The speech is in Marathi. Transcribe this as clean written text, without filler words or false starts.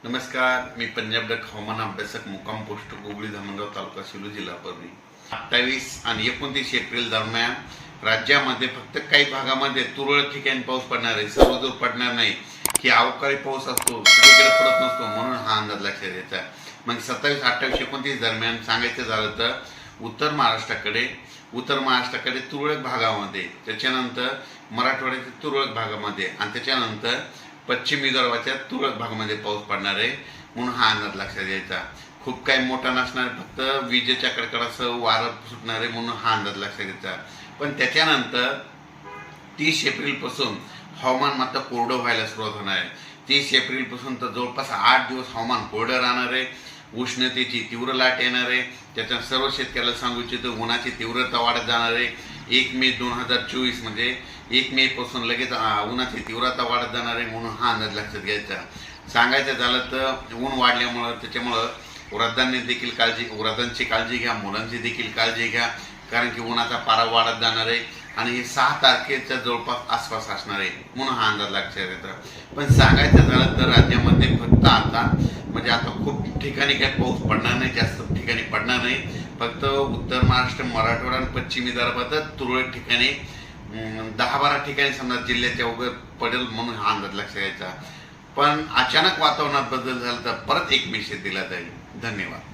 नमस्कार, मी पंजाब डक हवामान अभ्यासक मुक्काम पोस्ट गोगळी धामणगाव तालुका सेलू जिल्हा परभणी। 28 आणि 29 एप्रिल दरम्यान राज्यामध्ये फक्त काही भागामध्ये तुरळक ठिकाणी पाऊस पडणार आहे, सर्वदूर पडणार नाही की अवकाळी पाऊस असतो, सगळीकडे पडत नसतो, म्हणून हा अंदाज लक्षात घ्यायचा। मग 27, 28, 29 दरम्यान सांगायचं झालं तर उत्तर महाराष्ट्राकडे तुरळक भागामध्ये, त्याच्यानंतर मराठवाड्याच्या तुरळक भागामध्ये आणि त्याच्यानंतर पश्चिम विदर्भाच्या तुरळक भागामध्ये पाऊस पडणार आहे, म्हणून हा अंदाज लक्षात घ्यायचा। खूप काही मोठा नसणार, फक्त विजेच्या कडकडासह वारं सुटणार आहे, म्हणून हा अंदाज लक्षात घ्यायचा। पण त्याच्यानंतर 30 एप्रिलपासून हवामान मात्र कोरडं व्हायला सुरुवात होणार आहे। 30 एप्रिलपासून तर जवळपास 8 दिवस हवामान कोरडं राहणार आहे, उष्णतेची तीव्र लाट येणार आहे। त्याच्या सर्व शेतकऱ्याला सांगू इच्छितो, उन्हाची तीव्रता वाढत जाणार आहे। 1 मे 2024 म्हणजे 1 मे पासून लगेच उन्हाची तीव्रता वाढत जाणार आहे, म्हणून हा अंदाज लक्षात घ्यायचा। सांगायचं झालं तर ऊन वाढल्यामुळं त्याच्यामुळं वृद्धांची काळजी घ्या, मुलांची देखील काळजी घ्या, कारण की उन्हाचा पारा वाढत जाणार आहे आणि 6 तारखेच्या जवळपास आसपास असणार आहे, म्हणून हा अंदाज लक्षात घ्यायचा। पण सांगायचं झालं तर राज्यामध्ये फक्त आता खूप ठिकाणी काही पाऊस पडणार नाही, जास्त ठिकाणी पडणार नाही, फक्त उत्तर महाराष्ट्र, मराठवाडा आणि पश्चिम विदर्भातच तुरळक ठिकाणी 10-12 ठिकाणी समजा जिल्ह्याच्या वगैरे पडेल, म्हणून हा अंदाज लक्षात घ्यायचा। पण अचानक वातावरणात बदल झाला तर परत एक मेसेज दिला जाईल। धन्यवाद।